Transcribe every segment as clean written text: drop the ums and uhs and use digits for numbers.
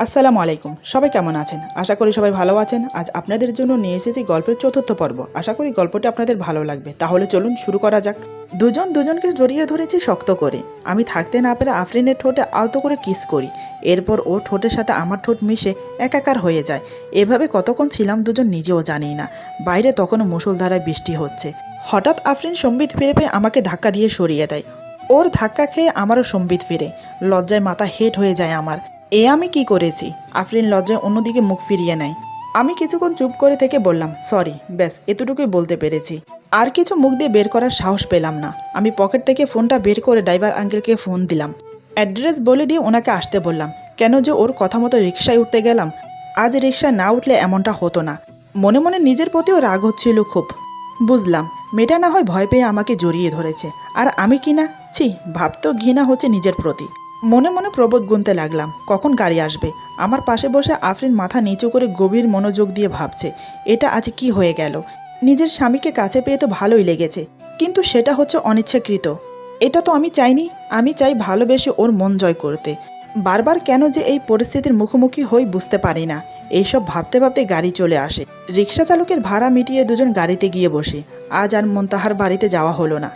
আসসালামু আলাইকুম। সবাই কেমন আছেন? আশা করি সবাই ভালো আছেন। আজ আপনাদের জন্য নিয়ে এসেছি গল্পের চতুর্থ পর্ব। আশা করি গল্পটি আপনাদের ভালো লাগবে। তাহলে চলুন শুরু করা যাক। দুজন দুজনকে জড়িয়ে ধরেছি শক্ত করে। আমি থাকতে না পেরে আফরিনের ঠোঁটে আলতো করে কিস করি। এরপর ওর ঠোঁটের সাথে আমার ঠোঁট মিশে একাকার হয়ে যায়। এভাবে কতক্ষণ ছিলাম দুজন নিজেও জানি না। বাইরে তখনও মুষলধারায় বৃষ্টি হচ্ছে। হঠাৎ আফরিন সম্বিত ফিরে পেয়ে আমাকে ধাক্কা দিয়ে সরিয়ে দেয়। ওর ধাক্কা খেয়ে আমারও সম্বিত ফিরে। লজ্জায় মাথা হেট হয়ে যায় আমার। আমি কি করেছি? আফরিন লজ্জায় অন্যদিকে মুখ ফিরিয়ে নেয়। আমি কিছুক্ষণ চুপ করে থেকে বললাম, সরি, ব্যাস এতটুকুই বলতে পেরেছি। আর কিছু মুখ দিয়ে বের করার সাহস পেলাম না। আমি পকেট থেকে ফোনটা বের করে ড্রাইভার আঙ্কেলকে ফোন দিলাম। অ্যাড্রেস বলে দিয়ে ওনাকে আসতে বললাম। কেন যে ওর কথা মতো রিকশায় উঠতে গেলাম। আজ রিকশায় না উঠলে এমনটা হতো না। মনে মনে নিজের প্রতিও রাগ হচ্ছিল খুব। বুঝলাম মেয়েটা না হয় ভয় পেয়ে আমাকে জড়িয়ে ধরেছে, আর আমি কি না, ছি, ভাবতেও ঘৃণা হচ্ছে নিজের প্রতি। মনে মনে প্রবোধ গুনতে লাগলাম কখন গাড়ি আসবে। আমার পাশে বসে আফরিন মাথা নিচু করে গভীর মনোযোগ দিয়ে ভাবছে, এটা আজ কি হয়ে গেল। নিজের স্বামীকে কাছে পেয়ে তো ভালোই লেগেছে, কিন্তু সেটা হচ্ছে অনিচ্ছাকৃত। এটা তো আমি চাইনি। আমি চাই ভালোবেসে ওর মন জয় করতে। বারবার কেন যে এই পরিস্থিতির মুখোমুখি হই বুঝতে পারি না। এইসব ভাবতে ভাবতে গাড়ি চলে আসে। রিক্সা চালকের ভাড়া মিটিয়ে দুজন গাড়িতে গিয়ে বসে। আজ আর মুনতাহার বাড়িতে যাওয়া হলো না।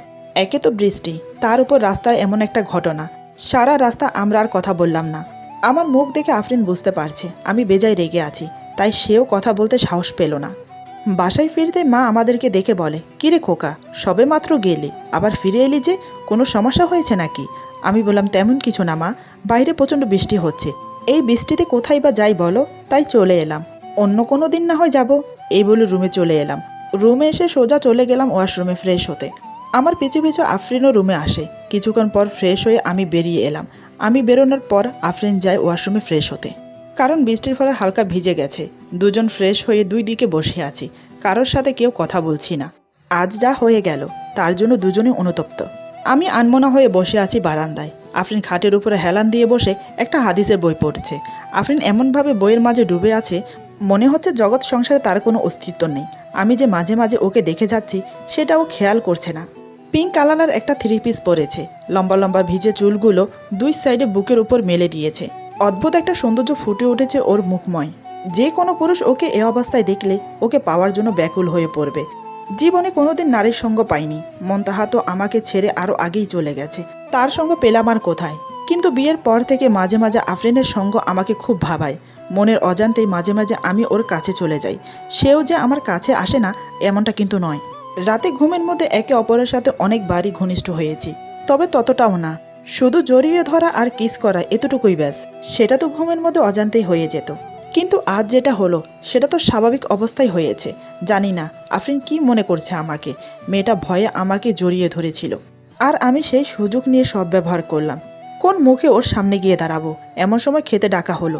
একে তো বৃষ্টি, তার উপর রাস্তার এমন একটা ঘটনা। সারা রাস্তা আমরা আর কথা বললাম না। আমার মুখ দেখে আফরিন বুঝতে পারছে আমি বেজায় রেগে আছি, তাই সেও কথা বলতে সাহস পেল না। বাসায় ফিরতে মা আমাদেরকে দেখে বলে, কিরে খোকা, সবে মাত্র গেলি, আবার ফিরে এলি যে, কোনো সমস্যা হয়েছে নাকি? আমি বললাম, তেমন কিছু না মা, বাইরে প্রচণ্ড বৃষ্টি হচ্ছে, এই বৃষ্টিতে কোথায় বা যাই বলো, তাই চলে এলাম। অন্য কোনো দিন না হয় যাব। এই বলে রুমে চলে এলাম। রুমে এসে সোজা চলে গেলাম ওয়াশরুমে ফ্রেশ হতে। আমার পিছু পিছু আফরিনও রুমে আসে। কিছুক্ষণ পর ফ্রেশ হয়ে আমি বেরিয়ে এলাম। আমি বেরোনোর পর আফরিন যায় ওয়াশরুমে ফ্রেশ হতে, কারণ বৃষ্টির ফলে হালকা ভিজে গেছে। দুজন ফ্রেশ হয়ে দুই দিকে বসে আছি, কারোর সাথে কেউ কথা বলছি না। আজ যা হয়ে গেল তার জন্য দুজনেই অনুতপ্ত। আমি আনমনা হয়ে বসে আছি বারান্দায়। আফরিন খাটের উপরে হেলান দিয়ে বসে একটা হাদিসের বই পড়ছে। আফরিন এমনভাবে বইয়ের মাঝে ডুবে আছে, মনে হচ্ছে জগৎ সংসারে তার কোনো অস্তিত্ব নেই। আমি যে মাঝে মাঝে ওকে দেখে যাচ্ছি সেটাও খেয়াল করছে না। পিঙ্ক কালারের একটা থ্রি পিস পরেছে। লম্বা লম্বা ভিজে চুলগুলো দুই সাইডে বুকের উপর মেলে দিয়েছে। অদ্ভুত একটা সৌন্দর্য ফুটে উঠেছে ওর মুখময়। যে কোনো পুরুষ ওকে এ অবস্থায় দেখলে ওকে পাওয়ার জন্য ব্যাকুল হয়ে পড়বে। জীবনে কোনোদিন নারীর সঙ্গ পাইনি। মন্তাহা তো আমাকে ছেড়ে আরও আগেই চলে গেছে, তার সঙ্গ পেলাম আর কোথায়। কিন্তু বিয়ের পর থেকে মাঝে মাঝে আফরিনের সঙ্গ আমাকে খুব ভাবায়। মনের অজান্তেই মাঝে মাঝে আমি ওর কাছে চলে যাই। সেও যে আমার কাছে আসে না এমনটা কিন্তু নয়। রাতে ঘুমের মধ্যে একে অপরের সাথে অনেকবারই ঘনিষ্ঠ হয়েছি, তবে ততটাও না। শুধু জড়িয়ে ধরা আর কিস করা, এতটুকুই ব্যাস। সেটা তো ঘুমের মধ্যে অজান্তেই হয়ে যেত। কিন্তু আজ যেটা হলো সেটা তো স্বাভাবিক অবস্থায় হয়েছে। জানি না আফরিন কি মনে করছে আমাকে। মেয়েটা ভয়ে আমাকে জড়িয়ে ধরেছিল, আর আমি সেই সুযোগ নিয়ে সদ্ব্যবহার করলাম। কোন মুখে ওর সামনে গিয়ে দাঁড়াবো, এমন সময় খেতে ডাকা হলো।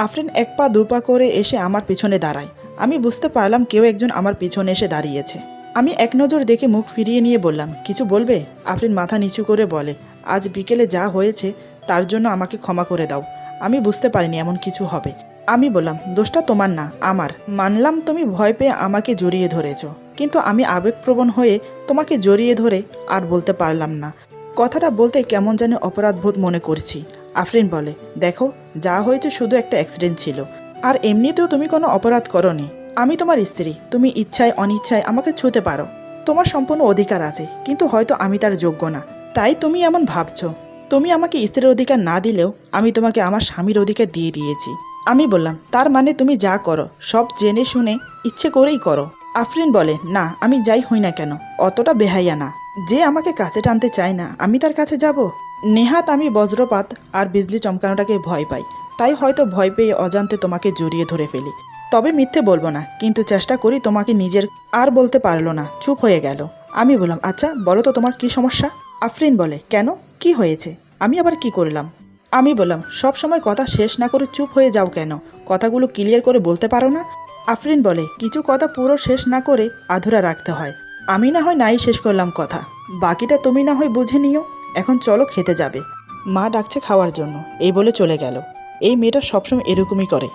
আফরিন এক পা দু পা করে এসে আমার পিছনে দাঁড়ায়। আমি বুঝতে পারলাম কেউ একজন আমার পিছনে এসে দাঁড়িয়েছে। আমি এক নজর দেখে মুখ ফিরিয়ে নিয়ে বললাম, কিছু বলবে? আফরিন মাথা নিচু করে বলে, আজ বিকেলে যা হয়েছে তার জন্য আমাকে ক্ষমা করে দাও। আমি বুঝতে পারিনি এমন কিছু হবে। আমি বললাম, দোষটা তোমার না, আমার। মানলাম তুমি ভয় পেয়ে আমাকে জড়িয়ে ধরেছ, কিন্তু আমি আবেগপ্রবণ হয়ে তোমাকে জড়িয়ে ধরে আর বলতে পারলাম না। কথাটা বলতে কেমন যেন অপরাধবোধ মনে করছি। আফরিন বলে, দেখো, যা হয়েছে শুধু একটা অ্যাক্সিডেন্ট ছিল, আর এমনিতেও তুমি কোনো অপরাধ করনি। আমি তোমার স্ত্রী, তুমি ইচ্ছায় অনিচ্ছায় আমাকে ছুঁতে পারো, তোমার সম্পূর্ণ অধিকার আছে, কিন্তু হয়তো আমি তার যোগ্য না, তাই তুমি এমন ভাবছো। তুমি আমাকে স্ত্রীর অধিকার না দিলেও আমি তোমাকে আমার স্বামীর অধিকার দিয়ে দিয়েছি। আমি বললাম, তার মানে তুমি যা করো সব জেনে শুনে ইচ্ছে করেই করো। আফরিন বলে, না, আমি যাই হই না কেন অতটা বেহাইয়া না। যে আমাকে কাছে টানতে চায় না আমি তার কাছে যাব? নেহাত আমি বজ্রপাত আর বিজলি চমকানোটাকে ভয় পাই, তাই হয়তো ভয় পেয়ে অজান্তে তোমাকে জড়িয়ে ধরে ফেলি। তবে মিথ্যে বলবো না, কিন্তু চেষ্টা করি তোমাকে নিজের। আর বলতে পারলো না, চুপ হয়ে গেল। আমি বললাম, আচ্ছা বলো তো তোমার কি সমস্যা? আফরিন বলে, কেন, কি হয়েছে? আমি আবার কি করলাম? আমি বললাম, সব সময় কথা শেষ না করে চুপ হয়ে যাও কেন? কথাগুলো ক্লিয়ার করে বলতে পারো না? আফরিন বলে, কিছু কথা পুরো শেষ না করে আধুরা রাখতে হয়। আমি না হয় নাই শেষ করলাম কথা, বাকিটা তুমি না হয় বুঝে নিও। এখন চলো, খেতে যাবে, মা ডাকছে খাওয়ার জন্য। এই বলে চলে গেল। এই মেয়েটা সবসময় এরকমই করে,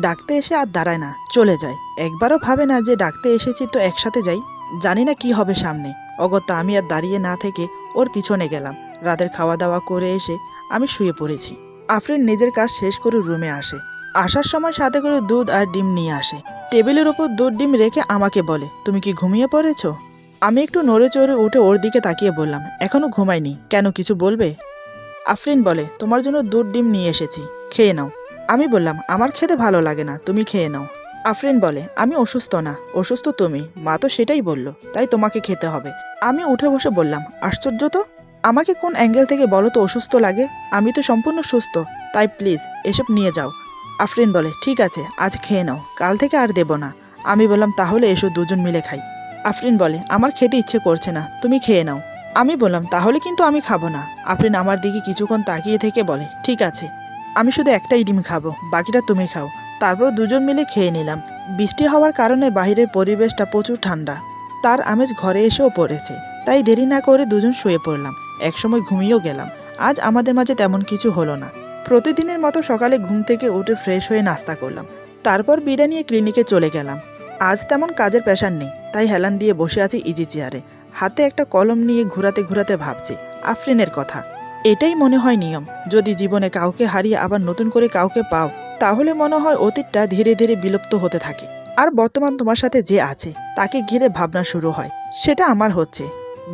ডাকতে এসে আর দাঁড়ায় না, চলে যায়। একবারও ভাবে না যে ডাকতে এসেছি তো একসাথে যাই। জানি না কি হবে সামনে। অগত্যা আমি আর দাঁড়িয়ে না থেকে ওর পিছনে গেলাম। রাতের খাওয়া দাওয়া করে এসে আমি শুয়ে পড়েছি। আফরিন নিজের কাজ শেষ করে রুমে আসে। আসার সময় সাথে করে দুধ আর ডিম নিয়ে আসে। টেবিলের ওপর দুধ ডিম রেখে আমাকে বলে, তুমি কি ঘুমিয়ে পড়েছো? আমি একটু নড়ে চড়ে উঠে ওর দিকে তাকিয়ে বললাম, এখনো ঘুমাইনি, কেন কিছু বলবে? আফরিন বলে, তোমার জন্য দুধ ডিম নিয়ে এসেছি, খেয়ে নাও। আমি বললাম, আমার খেতে ভালো লাগে না, তুমি খেয়ে নাও। আফরিন বলে, আমি অসুস্থ না, অসুস্থ তুমি, মা তো সেটাই বলল, তাই তোমাকে খেতে হবে। আমি উঠে বসে বললাম, আশ্চর্য তো, আমাকে কোন অ্যাঙ্গেল থেকে বলো তো অসুস্থ লাগে? আমি তো সম্পূর্ণ সুস্থ, তাই প্লিজ এসব নিয়ে যাও। আফরিন বলে, ঠিক আছে, আজ খেয়ে নাও, কাল থেকে আর দেব না। আমি বললাম, তাহলে এসো দুজন মিলে খাই। আফরিন বলে, আমার খেতে ইচ্ছে করছে না, তুমি খেয়ে নাও। আমি বললাম, তাহলে কিন্তু আমি খাবো না। আফরিন আমার দিকে কিছুক্ষণ তাকিয়ে থেকে বলে, ঠিক আছে, আমি শুধু একটাই ডিম খাবো, বাকিটা তুমি খাও। তারপর দুজন মিলে খেয়ে নিলাম। বৃষ্টি হওয়ার কারণে বাইরের পরিবেশটা প্রচুর ঠান্ডা, তার আমেজ ঘরে এসেও পড়েছে, তাই দেরি না করে দুজন শুয়ে পড়লাম। একসময় ঘুমিয়েও গেলাম। আজ আমাদের মাঝে তেমন কিছু হলো না। প্রতিদিনের মতো সকালে ঘুম থেকে উঠে ফ্রেশ হয়ে নাস্তা করলাম, তারপর বিদায় নিয়ে ক্লিনিকে চলে গেলাম। আজ তেমন কাজের প্রেশার নেই, তাই হেলান দিয়ে বসে আছি ইজি চেয়ারে, হাতে একটা কলম নিয়ে ঘোরাতে ঘোরাতে ভাবছি আফরিনের কথা। এটাই মনে হয় নিয়ম, যদি জীবনে কাউকে হারিয়ে আবার নতুন করে কাউকে পাও, তাহলে মনে হয় অতীতটা ধীরে ধীরে বিলুপ্ত হতে থাকে, আর বর্তমান তোমার সাথে যে আছে তাকে ঘিরে ভাবনা শুরু হয়। সেটা আমার হচ্ছে।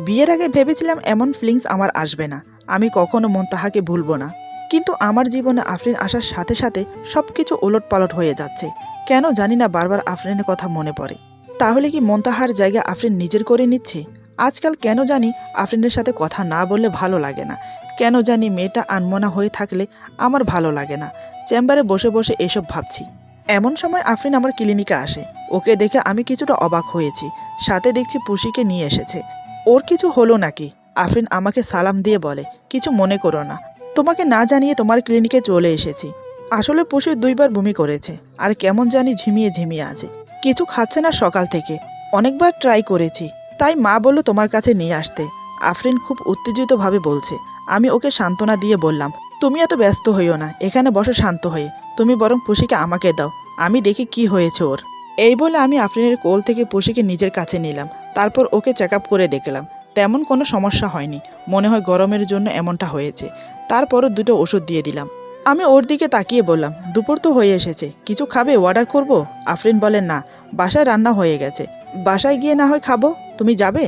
বিয়ের আগে ভেবেছিলাম এমন ফিলিংস আমার আসবে না, আমি কখনো মন্তাহাকে ভুলবো না। কিন্তু আমার জীবনে আফরিন আসার সাথে সাথে সবকিছু ওলটপালট হয়ে যাচ্ছে। কেন জানি না বারবার আফরিনের কথা মনে পড়ে। তাহলে কি মন্তাহার জায়গা আফরিন নিজের করে নিচ্ছে? আজকাল কেন জানি আফরিনের সাথে কথা না বললে ভালো লাগে না। কেন জানি মেয়েটা আনমনা হয়ে থাকলে আমার ভালো লাগে না। চেম্বারে বসে বসে এসব ভাবছি। এমন সময় আফরিন আমার ক্লিনিকে আসে। ওকে দেখে আমি কিছুটা অবাক হয়েছি। সাথে দেখছি পুষিকে নিয়ে এসেছে। ওর কিছু হলো নাকি? আফরিন আমাকে সালাম দিয়ে বলে, কিছু মনে করো না, তোমাকে না জানিয়ে তোমার ক্লিনিকে চলে এসেছি। আসলে পুষি 2বার বমি করেছে, আর কেমন জানি ঝিমিয়ে ঝিমিয়ে আছে, কিছু খাচ্ছে না সকাল থেকে। অনেকবার ট্রাই করেছি, তাই মা বলল তোমার কাছে নিয়ে আসতে। আফরিন খুব উত্তেজিতভাবে বলছে। আমি ওকে সান্ত্বনা দিয়ে বললাম, তুমি এত ব্যস্ত হইও না, এখানে বসো শান্ত হয়ে, তুমি বরং পুষিকে আমাকে দাও, আমি দেখি কি হয়েছে ওর। এই বলে আমি আফরিনের কোল থেকে পুষিকে নিজের কাছে নিলাম। তারপর ওকে চেক আপ করে দেখলাম, তেমন কোনো সমস্যা হয়নি, মনে হয় গরমের জন্য এমনটা হয়েছে। তারপরও 2টো ওষুধ দিয়ে দিলাম। আমি ওর দিকে তাকিয়ে বললাম, দুপুর তো হয়ে এসেছে, কিছু খাবে, অর্ডার করব? আফরিন বলে, না, বাসায় রান্না হয়ে গেছে, বাসায় গিয়ে না হয় খাবো, তুমি যাবে?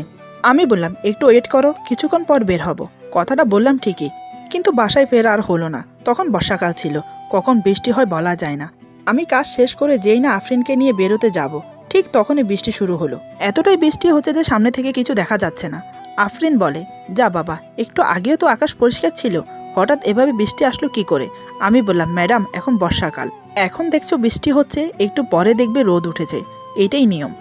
আমি বললাম, একটু ওয়েট করো, কিছুক্ষণ পর বের হব। কথাটা বললাম ঠিকই, কিন্তু বাসায় ফেরা আর হলো না। তখন বর্ষাকাল ছিল, কখন বৃষ্টি হয় বলা যায় না। আমি কাজ শেষ করে যেই না আফরিনকে নিয়ে বেরোতে যাব, ঠিক তখনই বৃষ্টি শুরু হলো। এতটাই বৃষ্টি হচ্ছে যে সামনে থেকে কিছু দেখা যাচ্ছে না। আফরিন বলে, যা বাবা, একটু আগেও তো আকাশ পরিষ্কার ছিল, হঠাৎ এভাবে বৃষ্টি আসলো কি করে? আমি বললাম, ম্যাডাম, এখন বর্ষাকাল, এখন দেখছো বৃষ্টি হচ্ছে, একটু পরে দেখবে রোদ উঠেছে, এটাই নিয়ম।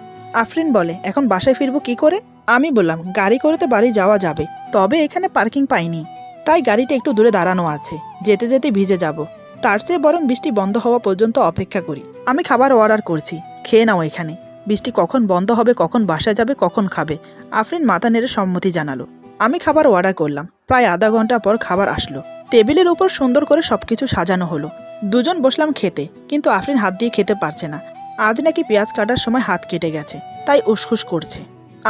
আফরিন বলে, এখন বাসায় ফিরবো কি করে? আমি বললাম, গাড়ি করে তো বাড়ি যাওয়া যাবে, তবে এখানে পার্কিং পাইনি, তাই গাড়িটা একটু দূরে দাঁড়ানো আছে, যেতে যেতে ভিজে যাব, তার চেয়ে বরং বৃষ্টি বন্ধ হওয়া পর্যন্ত অপেক্ষা করি। আমি খাবার অর্ডার করছি, খেয়ে নাও এখানে, বৃষ্টি কখন বন্ধ হবে, কখন বাসায় যাবে, কখন খাবে। আফরিন মাথা নেড়ে সম্মতি জানালো। আমি খাবার অর্ডার করলাম। প্রায় আধা ঘন্টা পর খাবার আসলো। টেবিলের উপর সুন্দর করে সবকিছু সাজানো হলো। দুজন বসলাম খেতে, কিন্তু আফরিন হাত দিয়ে খেতে পারছে না। আজ নাকি পেঁয়াজ কাটার সময় হাত কেটে গেছে, তাই উসখুস করছে।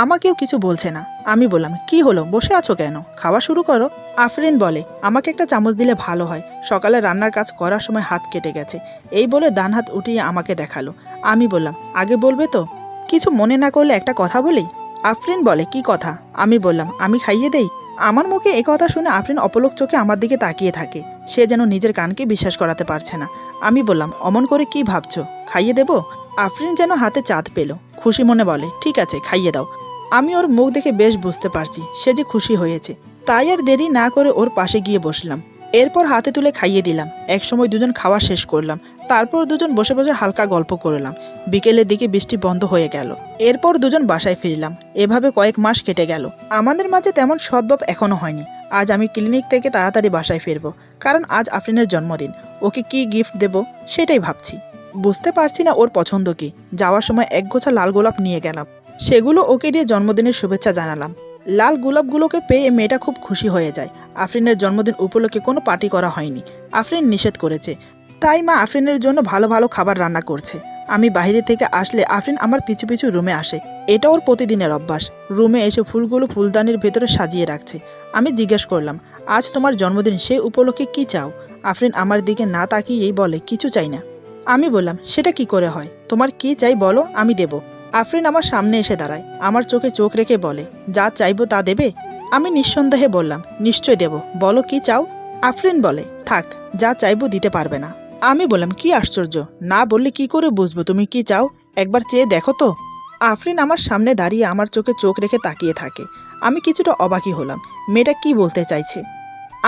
আমাকেও কিছু বলছে না। আমি বললাম, কি হলো, বসে আছো কেন, খাওয়া শুরু করো। আফরিন বলে, আমাকে একটা চামচ দিলে ভালো হয়, সকালে রান্নার কাজ করার সময় হাত কেটে গেছে। এই বলে ডান হাত উঠিয়ে আমাকে দেখালো। আমি বললাম, আগে বলবে তো, কিছু মনে না করলে একটা কথা বলি। আফরিন বলে, কি কথা? আমি বললাম, আমি খাইয়ে দেই। আমার মুখে এ কথা শুনে আফরিন অপলক চোখে আমার দিকে তাকিয়ে থাকে, সে যেন নিজের কানকে বিশ্বাস করাতে পারছে না। আমি বললাম, অমন করে কি ভাবছো, খাইয়ে দেব? আফরিন যেন হাতে চাঁদ পেল, খুশি মনে বলে, ঠিক আছে, খাইয়ে দাও। আমি ওর মুখ দেখে বেশ বুঝতে পারছি সে যে খুশি হয়েছে, তাই আর দেরি না করে ওর পাশে গিয়ে বসলাম। এরপর হাতে তুলে খাইয়ে দিলাম। একসময় দুজন খাওয়া শেষ করলাম, তারপর দুজন বসে বসে হালকা গল্প করলাম। বিকেলের দিকে বৃষ্টি বন্ধ হয়ে গেল। এরপর দুজন বাসায় ফিরলাম। এভাবে কয়েক মাস কেটে গেল। আমাদের মাঝে তেমন সদ্ভাব এখনো হয়নি। আজ আমি ক্লিনিক থেকে তাড়াতাড়ি বাসায় ফিরবো, কারণ আজ আফরিনের জন্মদিন। ওকে কি গিফট দেব সেটাই ভাবছি। বুঝতে পারছি না ওর পছন্দ কি। যাওয়ার সময় এক গোছা লাল গোলাপ নিয়ে গেলাম, সেগুলো ওকে দিয়ে জন্মদিনের শুভেচ্ছা জানালাম। লাল গোলাপগুলোকে পেয়ে মেয়েটা খুব খুশি হয়ে যায়। আফরিনের জন্মদিন উপলক্ষে কোনো পার্টি করা হয়নি, আফরিন নিষেধ করেছে, তাই মা আফরিনের জন্য ভালো ভালো খাবার রান্না করছে। আমি বাইরে থেকে আসলে আফরিন আমার পিছু পিছু রুমে আসে, এটা ওর প্রতিদিনের অভ্যাস। রুমে এসে ফুলগুলো ফুলদানির ভেতরে সাজিয়ে রাখছে। আমি জিজ্ঞেস করলাম, আজ তোমার জন্মদিন, সেই উপলক্ষে কি চাও? আফরিন আমার দিকে না তাকিয়েই বলে, কিছু চাই না। আমি বললাম, সেটা কি করে হয়? তোমার কি চাই বলো, আমি দেব। আফরিন আমার সামনে এসে দাঁড়ায়, আমার চোখে চোখ রেখে বলে, যা চাইবো তা দেবে? আমি নিঃসন্দেহে বললাম, নিশ্চয় দেব, বলো কি চাও? আফরিন বলে, থাক, যা চাইবো দিতে পারবে না। আমি বললাম, কি আশ্চর্য, না বললে কি করে বুঝবো তুমি কি চাও? একবার চেয়ে দেখো তো। আফরিন আমার সামনে দাঁড়িয়ে আমার চোখে চোখ রেখে তাকিয়ে থাকে। আমি কিছুটা অবাকই হলাম, মেয়েটা কি বলতে চাইছে।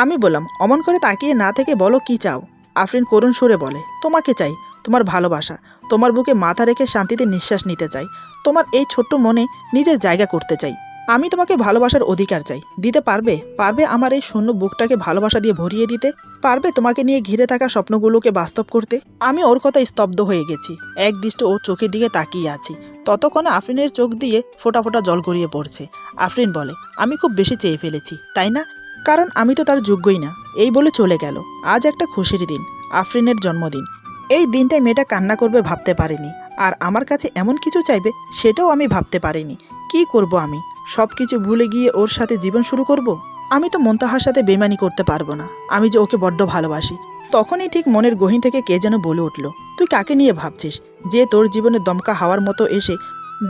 আমি বললাম, অমন করে তাকিয়ে না থেকে বলো কি চাও। আফরিন করুণ সুরে বলে, তোমাকে চাই, তোমার ভালোবাসা, তোমার বুকে মাথা রেখে শান্তিতে নিঃশ্বাস নিতে চাই, তোমার এই ছোট্ট মনে নিজের জায়গা করতে চাই। আমি তোমাকে ভালোবাসার অধিকার চাই, দিতে পারবে? পারবে আমার এই শূন্য বুকটাকে ভালোবাসা দিয়ে ভরিয়ে দিতে? পারবে তোমাকে নিয়ে ঘিরে থাকা স্বপ্নগুলোকে বাস্তব করতে? আমি ওর কথা স্তব্ধ হয়ে গেছি, এক দৃষ্টে ওর চোখের দিকে তাকিয়ে আছি। ততক্ষণে আফরিনের চোখ দিয়ে ফোঁটা ফোঁটা জল গড়িয়ে পড়ছে। আফরিন বলে, আমি খুব বেশি চেয়ে ফেলেছি, তাই না? কারণ আমি তো তার যোগ্যই না। এই বলে চলে গেল। আজ একটা খুশির দিন, আফরিনের জন্মদিন। এই দিনটায় মেয়েটা কান্না করবে ভাবতে পারিনি, আর আমার কাছে এমন কিছু চাইবে সেটাও আমি ভাবতে পারিনি। কি করব আমি? সব কিছু ভুলে গিয়ে ওর সাথে জীবন শুরু করব? আমি তো মুনতাহার সাথে বেমানি করতে পারবো না, আমি যে ওকে বড্ড ভালোবাসি। তখনই ঠিক মনের গহীন থেকে কে যেন বলে উঠল, তুই কাকে নিয়ে ভাবছিস? যে তোর জীবনে দমকা হাওয়ার মতো এসে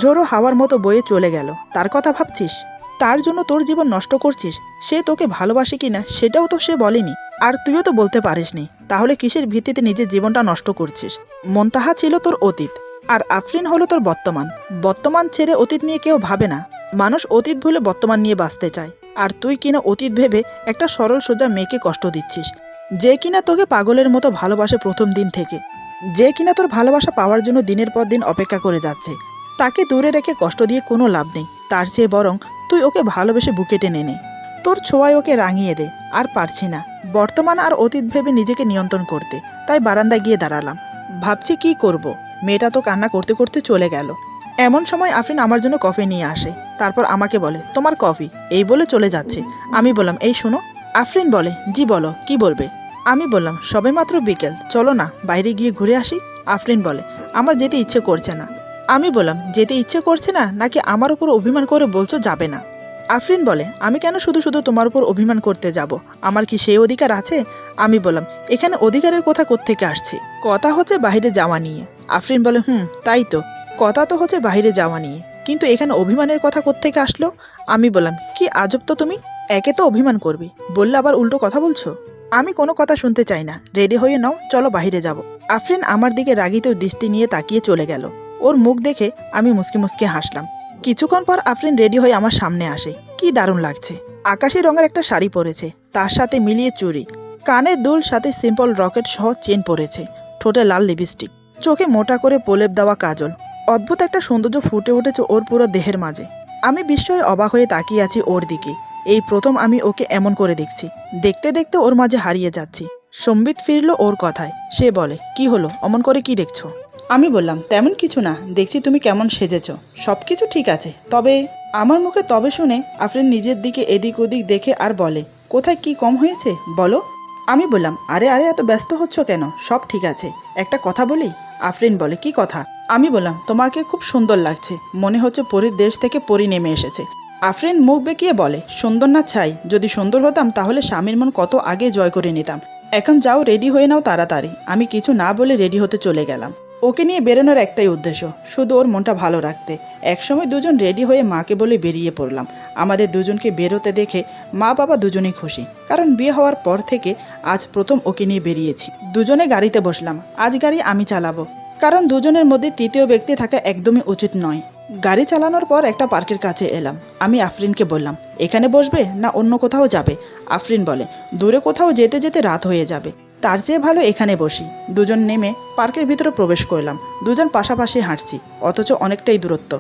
জোরো হাওয়ার মতো বয়ে চলে গেল, তার কথা ভাবছিস? তার জন্য তোর জীবন নষ্ট করছিস? সে তোকে ভালোবাসে কিনা সেটাও তো সে বলেনি, আর তুইও তো বলতে পারিসনি। তাহলে কিসের ভিত্তিতে নিজের জীবনটা নষ্ট করছিস? মুনতাহা ছিল তোর অতীত, আর আফরিন হলো তোর বর্তমান। বর্তমান ছেড়ে অতীত নিয়ে কেউ ভাবে না। মানুষ অতীত ভুলে বর্তমান নিয়ে বাঁচতে চায়, আর তুই কিনা অতীত ভেবে একটা সরল সোজা মেয়েকে কষ্ট দিচ্ছিস, যে কিনা তোকে পাগলের মতো ভালোবাসে প্রথম দিন থেকে, যে কিনা তোর ভালোবাসা পাওয়ার জন্য দিনের পর দিন অপেক্ষা করে যাচ্ছে। তাকে দূরে রেখে কষ্ট দিয়ে কোনো লাভ নেই, তার চেয়ে বরং তুই ওকে ভালোবেসে বুকে টেনে নে, তোর ছোঁয়ায় ওকে রাঙিয়ে দে। আর পারছি না বর্তমান আর অতীত ভেবে নিজেকে নিয়ন্ত্রণ করতে, তাই বারান্দায় গিয়ে দাঁড়ালাম, ভাবছি কি করব। মেয়েটা তো কান্না করতে করতে চলে গেল। এমন সময় আফরিন আমার জন্য কফি নিয়ে আসে, তারপর আমাকে বলে, তোমার কফি, এই বলে চলে যাচ্ছে। আমি বললাম, এই শোনো। আফরিন বলে, জি বলো, কি বলবে? আমি বললাম, সবেমাত্র বিকেল, চলো না বাইরে গিয়ে ঘুরে আসি। আফরিন বলে, আমার যেতে ইচ্ছে করছে না। আমি বললাম, যেতে ইচ্ছে করছে না নাকি আমার উপর অভিমান করে বলছো যাবে না? আফরিন বলে, আমি কেন শুধু শুধু তোমার উপর অভিমান করতে যাব? আমার কি সেই অধিকার আছে? আমি বললাম, এখানে অধিকারের কথা কোত্থেকে আসছে? কথা হচ্ছে বাইরে যাওয়া নিয়ে। আফরিন বলে, তাই তো, কথা তো হচ্ছে বাইরে যাওয়া নিয়ে, কিন্তু এখানে অভিমানের কথা কোত্থেকে আসলো? আমি বললাম, কি আজব তো তুমি, একে তো অভিমান করবি, বললে আবার উল্টো কথা বলছো। আমি কোনো কথা শুনতে চাই না, রেডি হয়ে নাও, চলো বাইরে যাব। আফরিন আমার দিকে রাগিত দৃষ্টি নিয়ে তাকিয়ে চলে গেল। ওর মুখ দেখে আমি মুসকি মুসকি হাসলাম। কিছুক্ষণ পর আফরিন রেডি হয়ে আমার সামনে আসে। কি দারুণ লাগছে! আকাশি রঙের একটা শাড়ি পরেছে, তার সাথে মিলিয়ে চুড়ি, কানের দুল, সাথে সিম্পল রকেট সহ চেন পরেছে, ঠোঁটে লাল লিপস্টিক, চোখে মোটা করে প্রলেপ দেওয়া কাজল। অদ্ভুত একটা সৌন্দর্য ফুটে উঠেছে ওর পুরো দেহের মাঝে। আমি বিস্ময়ে অবাক হয়ে তাকিয়ে আছি ওর দিকে। এই প্রথম আমি ওকে এমন করে দেখছি। দেখতে দেখতে ওর মাঝে হারিয়ে যাচ্ছি। সম্বিত ফিরল ওর কথায়। সে বলে, কি হলো, অমন করে কি দেখছো? আমি বললাম, তেমন কিছু না, দেখছি তুমি কেমন সেজেছ। সব কিছু ঠিক আছে, তবে। আমার মুখে তবে শুনে আফরিন নিজের দিকে এদিক ওদিক দেখে আর বলে, কোথায় কি কম হয়েছে বলো। আমি বললাম, আরে আরে এত ব্যস্ত হচ্ছ কেন, সব ঠিক আছে, একটা কথা বলি। আফরিন বলে, কি কথা? আমি বললাম, তোমাকে খুব সুন্দর লাগছে, মনে হচ্ছে পরীর দেশ থেকে পরী নেমে এসেছে। আফরিন মুখ বেঁকিয়ে বলে, সুন্দর না ছাই, যদি সুন্দর হতাম তাহলে স্বামীর মন কত আগে জয় করে নিতাম। এখন যাও, রেডি হয়ে নাও তাড়াতাড়ি। আমি কিছু না বলে রেডি হতে চলে গেলাম। ওকে নিয়ে বেরোনোর একটাই উদ্দেশ্য, শুধু ওর মনটা ভালো রাখতে। একসময় দুজন রেডি হয়ে মাকে বলে বেরিয়ে পড়লাম। আমাদের দুজনকে বেরোতে দেখে মা বাবা দুজনেই খুশি, কারণ বিয়ে হওয়ার পর থেকে আজ প্রথম ওকে নিয়ে বেরিয়েছি। দুজনে গাড়িতে বসলাম। আজ গাড়ি আমি চালাবো, কারণ দুজনের মধ্যে তৃতীয় ব্যক্তি থাকা একদমই উচিত নয়। গাড়ি চালানোর পর একটা পার্কের কাছে এলাম। আমি আফরিনকে বললাম, এখানে বসবে না অন্য কোথাও যাবে? আফরিন বলে, দূরে কোথাও যেতে যেতে রাত হয়ে যাবে, তার চেয়ে ভালো এখানে বসি। দুজন নেমে পার্কের ভিতরে প্রবেশ করলাম। দুজন পাশাপাশি হাঁটছি, অথচ অনেকটাই দূরত্ব।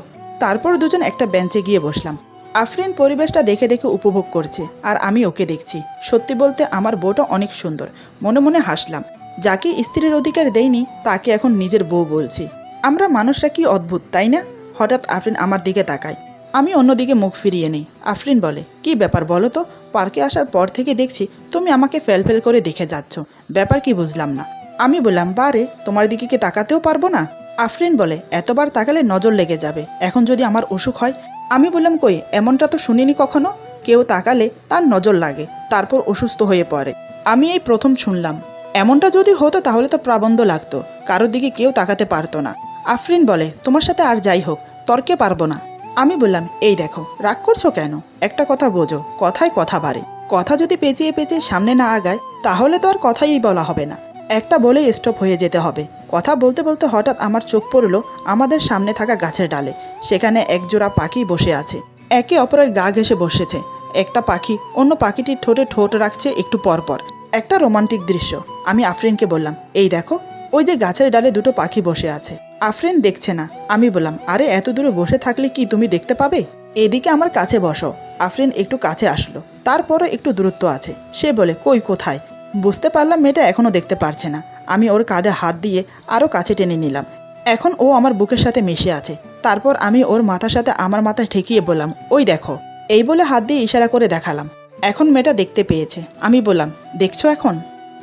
তারপর দুজন একটা বেঞ্চে গিয়ে বসলাম। আফরিন পরিবেশটা দেখে দেখে উপভোগ করছে, আর আমি ওকে দেখছি। সত্যি বলতে আমার বউটা অনেক সুন্দর। মনে মনে হাসলাম, যাকে স্ত্রীর অধিকার দেয়নি তাকে এখন নিজের বউ বলছি। আমরা মানুষরা কি অদ্ভুত, তাই না? হঠাৎ আফরিন আমার দিকে তাকায়। আমি অন্যদিকে মুখ ফিরিয়ে নিই। আফরিন বলে, কি ব্যাপার বলো তো? পার্কে আসার পর থেকে দেখছি তুমি আমাকে ফেল করে দেখে যাচ্ছ, ব্যাপার কি বুঝলাম না। আমি বললাম, বারে, তোমার দিকে কি তাকাতেও পারবো না? আফরিন বলে, এতবার তাকালে নজর লেগে যাবে, এখন যদি আমার অসুখ হয়। আমি বললাম, কই, এমনটা তো শুনিনি কখনো। কেউ তাকালে তার নজর লাগে, তারপর অসুস্থ হয়ে পড়ে। আমি এই প্রথম শুনলাম। এমনটা যদি হতো তাহলে তো প্রাবন্ধ লাগতো, কারোর দিকে কেউ তাকাতে পারতো না। আফরিন বলে, তোমার সাথে আর যাই হোক তর্কে পারবো না। আমি বললাম, এই দেখো রাগ করছো কেন, একটা কথা বোঝো, কথায় কথা বাড়ে। কথা যদি পেঁচিয়ে পেঁচিয়ে সামনে না আগায় তাহলে তো আর কথাই বলা হবে না, একটা বলেই স্টপ হয়ে যেতে হবে। কথা বলতে বলতে হঠাৎ আমার চোখ পড়ল আমাদের সামনে থাকা গাছের ডালে। সেখানে একজোড়া পাখি বসে আছে, একে অপরের গা ঘেঁষে বসেছে। একটা পাখি অন্য পাখিটির ঠোঁটে ঠোঁট রাখছে একটু পরপর, একটা রোমান্টিক দৃশ্য। আমি আফরিনকে বললাম, এই দেখো ওই যে গাছের ডালে দুটো পাখি বসে আছে। আফরিন দেখছে না। আমি বললাম, আরে এত দূরে বসে থাকলে কি তুমি দেখতে পাবে, এদিকে আমার কাছে বসো। আফরিন একটু কাছে আসলো, তারপরও একটু দূরত্ব আছে। সে বলে, কই কোথায়? বুঝতে পারলাম মেয়েটা এখনও দেখতে পারছে না। আমি ওর কাঁধে হাত দিয়ে আরও কাছে টেনে নিলাম। এখন ও আমার বুকের সাথে মিশে আছে। তারপর আমি ওর মাথার সাথে আমার মাথায় ঠেকিয়ে বললাম, ওই দেখো। এই বলে হাত দিয়ে ইশারা করে দেখালাম। এখন মেয়েটা দেখতে পেয়েছে। আমি বললাম, দেখছো এখন?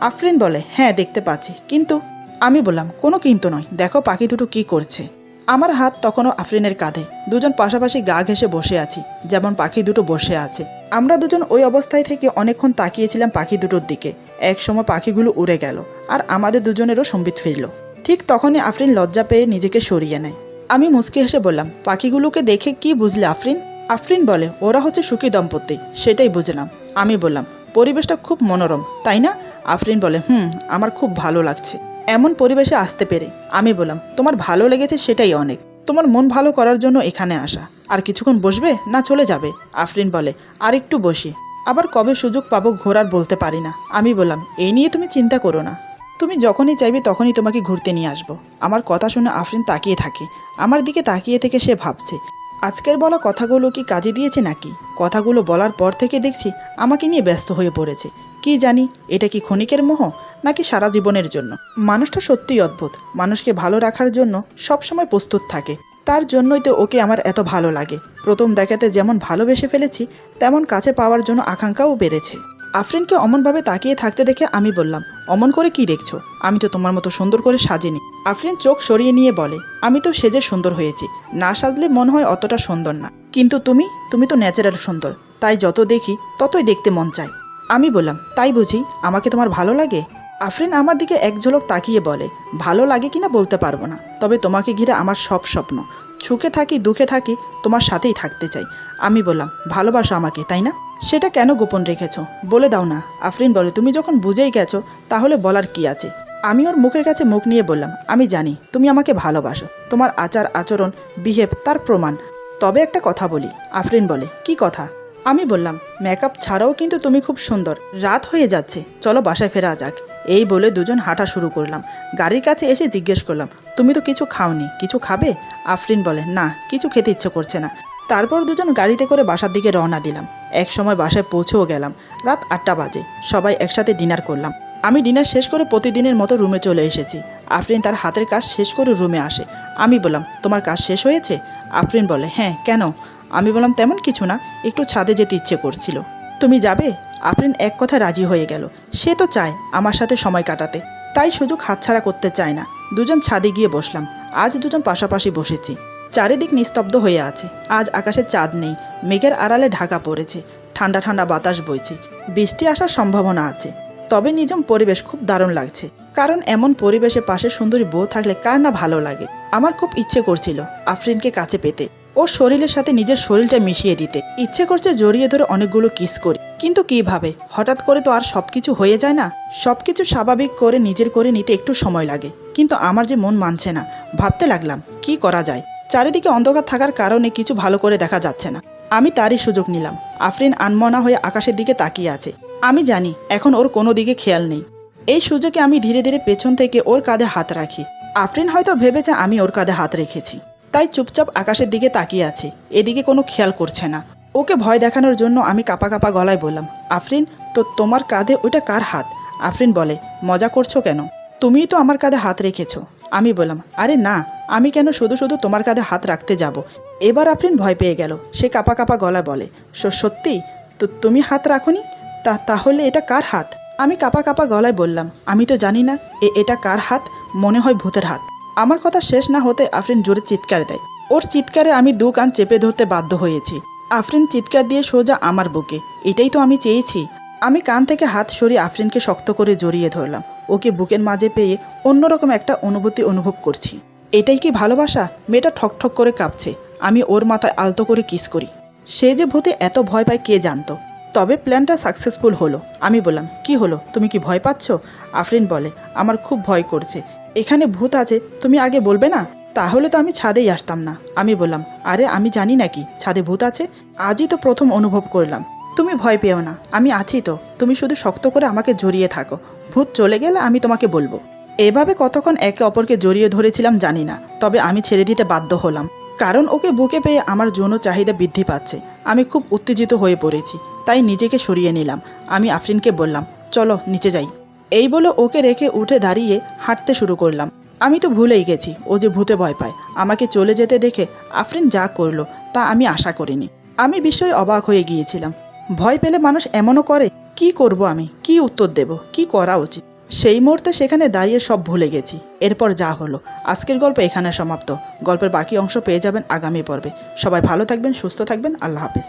আফরিন বলে, হ্যাঁ দেখতে পাচ্ছি, কিন্তু। আমি বললাম, কোনো কিন্তু নয়, দেখো পাখি দুটো কি করছে। আমার হাত তখনও আফরিনের কাঁধে, দুজন পাশাপাশি গা ঘেঁষে বসে আছি যেমন পাখি দুটো বসে আছে। আমরা দুজন ওই অবস্থায় থেকে অনেকক্ষণ তাকিয়েছিলাম পাখি দুটোর দিকে। এক সময় পাখিগুলো উড়ে গেল আর আমাদের দুজনেরও সম্বিত ফিরল। ঠিক তখনই আফরিন লজ্জা পেয়ে নিজেকে সরিয়ে নেয়। আমি মুচকি হেসে বললাম, পাখিগুলোকে দেখে কি বুঝলে আফরিন? আফরিন বলে, ওরা হচ্ছে সুখী দম্পতি, সেটাই বুঝলাম। আমি বললাম, পরিবেশটা খুব মনোরম তাই না? আফরিন বলে, আমার খুব ভালো লাগছে এমন পরিবেশে আসতে পেরে। আমি বললাম, তোমার ভালো লেগেছে সেটাই অনেক, তোমার মন ভালো করার জন্য এখানে আসা। আর কিছুক্ষণ বসবে না চলে যাবে? আফরিন বলে, আর একটু বসি, আবার কবে সুযোগ পাবো ঘোরার বলতে পারি না। আমি বললাম, এই নিয়ে তুমি চিন্তা করো না, তুমি যখনই চাইবে তখনই তোমাকে ঘুরতে নিয়ে আসবো। আমার কথা শুনে আফরিন তাকিয়ে থাকে। আমার দিকে তাকিয়ে থেকে সে ভাবছে, আজকের বলা কথাগুলো কি কাজে দিয়েছে নাকি? কথাগুলো বলার পর থেকে দেখছি আমাকে নিয়ে ব্যস্ত হয়ে পড়েছে। কি জানি এটা কি ক্ষণিকের মোহ নাকি সারা জীবনের জন্য। মানুষটা সত্যিই অদ্ভুত, মানুষকে ভালো রাখার জন্য সবসময় প্রস্তুত থাকে। তার জন্যই তো ওকে আমার এত ভালো লাগে। প্রথম দেখাতে যেমন ভালোবেসে ফেলেছি তেমন কাছে পাওয়ার জন্য আকাঙ্ক্ষাও বেড়েছে। আফরিনকে অমনভাবে তাকিয়ে থাকতে দেখে আমি বললাম, অমন করে কি দেখছো? আমি তো তোমার মতো সুন্দর করে সাজিনি। আফরিন চোখ সরিয়ে নিয়ে বলে, আমি তো সেজে সুন্দর হয়েছি, না সাজলে মনে হয় অতটা সুন্দর না, কিন্তু তুমি তো ন্যাচারাল সুন্দর, তাই যত দেখি ততই দেখতে মন চায়। আমি বললাম, তাই বুঝি আমাকে তোমার ভালো লাগে? আফরিন আমার দিকে এক ঝলক তাকিয়ে বলে, ভালো লাগে কিনা বলতে পারবো না, তবে তোমাকে ঘিরে আমার সব স্বপ্ন, সুখে থাকি দুঃখে থাকি তোমার সাথেই থাকতে চাই। আমি বললাম, ভালোবাসো আমাকে তাই না? সেটা কেন গোপন রেখেছো, বলে দাও না। আফরিন বলে, তুমি যখন বুঝেই গেছো তাহলে বলার কি আছে। আমি ওর মুখের কাছে মুখ নিয়ে বললাম, আমি জানি তুমি আমাকে ভালোবাসো, তোমার আচার আচরণ বিহেভ তার প্রমাণ। তবে একটা কথা বলি। আফরিন বলে, কি কথা? আমি বললাম, মেকআপ ছাড়াও কিন্তু তুমি খুব সুন্দর। রাত হয়ে যাচ্ছে, চলো বাসায় ফেরা যাক। এই বলে দুজন হাঁটা শুরু করলাম। গাড়ির কাছে এসে জিজ্ঞেস করলাম, তুমি তো কিছু খাওনি, কিছু খাবে? আফরিন বলে, না কিছু খেতে ইচ্ছে করছে না। তারপর দুজন গাড়িতে করে বাসার দিকে রওনা দিলাম। এক সময় বাসায় পৌঁছেও গেলাম। রাত 8টা বাজে। সবাই একসাথে ডিনার করলাম। আমি ডিনার শেষ করে প্রতিদিনের মতো রুমে চলে এসেছি। আফরিন তার হাতের কাজ শেষ করে রুমে আসে। আমি বললাম, তোমার কাজ শেষ হয়েছে? আফরিন বলে, হ্যাঁ, কেন? আমি বললাম, তেমন কিছু না, একটু ছাদে যেতে ইচ্ছে করছিল। তুমি যাবে? আফরিন এক কথা রাজি হয়ে গেল। সে তো চায় আমার সাথে সময় কাটাতে, তাই সুযোগ হাতছাড়া করতে চায় না। দুজন ছাদে গিয়ে বসলাম। আজ দুজন পাশাপাশি বসেছি। চারিদিক নিস্তব্ধ হয়ে আছে। আজ আকাশে চাঁদ নেই, মেঘের আড়ালে ঢাকা পড়েছে। ঠান্ডা ঠান্ডা বাতাস বইছে, বৃষ্টি আসার সম্ভাবনা আছে। তবে নিঝুম পরিবেশ খুব দারুণ লাগছে, কারণ এমন পরিবেশে পাশে সুন্দরী বউ থাকলে কার না ভালো লাগে। আমার খুব ইচ্ছে করছিল আফরিনকে কাছে পেতে, ওর শরীরের সাথে নিজের শরীরটা মিশিয়ে দিতে। ইচ্ছে করছে জড়িয়ে ধরে অনেকগুলো কিস করি, কিন্তু কিভাবে? হঠাৎ করে তো আর সবকিছু হয়ে যায় না। সবকিছু স্বাভাবিক করে নিজের করে নিতে একটু সময় লাগে, কিন্তু আমার যে মন মানছে না। ভাবতে লাগলাম কি করা যায়। চারিদিকে অন্ধকার থাকার কারণে কিছু ভালো করে দেখা যাচ্ছে না। আমি তারই সুযোগ নিলাম। আফরিন আনমনা হয়ে আকাশের দিকে তাকিয়ে আছে। আমি জানি এখন ওর কোনো দিকে খেয়াল নেই। এই সুযোগে আমি ধীরে ধীরে পেছন থেকে ওর কাঁধে হাত রাখি। আফরিন হয়তো ভেবেছে আমি ওর কাঁধে হাত রেখেছি, তাই চুপচাপ আকাশের দিকে তাকিয়ে আছে, এদিকে কোনো খেয়াল করছে না। ওকে ভয় দেখানোর জন্য আমি কাঁপা কাঁপা গলায় বললাম, আফরিন, তো তোমার কাঁধে ওইটা কার হাত? আফরিন বলে, মজা করছো কেন? তুমিই তো আমার কাঁধে হাত রেখেছো। আমি বললাম, আরে না, আমি কেন শুধু শুধু তোমার কাঁধে হাত রাখতে যাব। এবার আফরিন ভয় পেয়ে গেল। সে কাঁপা কাঁপা গলায় বলে, সত্যি? তো তুমি হাত রাখোনি? তাহলে এটা কার হাত? আমি কাঁপা কাঁপা গলায় বললাম, আমি তো জানি না এটা কার হাত, মনে হয় ভূতের হাত। আমার কথা শেষ না হতে আফরিন জোরে চিৎকার দেয়। ওর চিৎকারে আমি দু কান চেপে ধরতে বাধ্য হয়েছি। আফরিন চিৎকার দিয়ে সোজা আমার বুকে। এটাই তো আমি চেয়েছি। আমি কান থেকে হাত সরিয়ে আফরিনকে শক্ত করে জড়িয়ে ধরলাম। ও ওকে বুকের মাঝে পেয়ে অন্যরকম একটা অনুভূতি অনুভব করছি। এটাই কি ভালোবাসা? মেয়েটা ঠকঠক করে কাঁপছে। আমি ওর মাথায় আলতো করে কিস করি। সে যে ভূতে এত ভয় পায় কে জানতো। তবে প্ল্যানটা সাকসেসফুল হলো। আমি বললাম, কি হলো, তুমি কি ভয় পাচ্ছ? আফরিন বলে, আমার খুব ভয় করছে। এখানে ভূত আছে, তুমি আগে বলবে না? তাহলে তো আমি ছাদেই আসতাম না। আমি বললাম, আরে আমি জানি নাকি ছাদে ভূত আছে? আজই তো প্রথম অনুভব করলাম। তুমি ভয় পেও না, আমি আছি তো। তুমি শুধু শক্ত করে আমাকে জড়িয়ে থাকো। ভূত চলে গেলে আমি তোমাকে বলবো। এভাবে কতক্ষণ একে অপরকে জড়িয়ে ধরেছিলাম জানি না, তবে আমি ছেড়ে দিতে বাধ্য হলাম। কারণ ওকে বুকে পেয়ে আমার যৌন চাহিদা বৃদ্ধি পাচ্ছে। আমি খুব উত্তেজিত হয়ে পড়েছি, তাই নিজেকে সরিয়ে নিলাম। আমি আফরিনকে বললাম, চলো নিচে যাই। এই বলে ওকে রেখে উঠে দাঁড়িয়ে হাঁটতে শুরু করলাম। আমি তো ভুলেই গেছি ও যে ভূতে ভয় পায়। আমাকে চলে যেতে দেখে আফরিন যা করলো তা আমি আশা করিনি। আমি বিস্ময়ে অবাক হয়ে গিয়েছিলাম। ভয় পেলে মানুষ এমনও করে? কি করব আমি? কি উত্তর দেব? কি করা উচিত? সেই মুহূর্তে সেখানে দাঁড়িয়ে সব ভুলে গেছি। এরপর যা হলো। আজকের গল্প এখানে সমাপ্ত। গল্পের বাকি অংশ পেয়ে যাবেন আগামী পর্বে। সবাই ভালো থাকবেন, সুস্থ থাকবেন। আল্লাহ হাফেজ।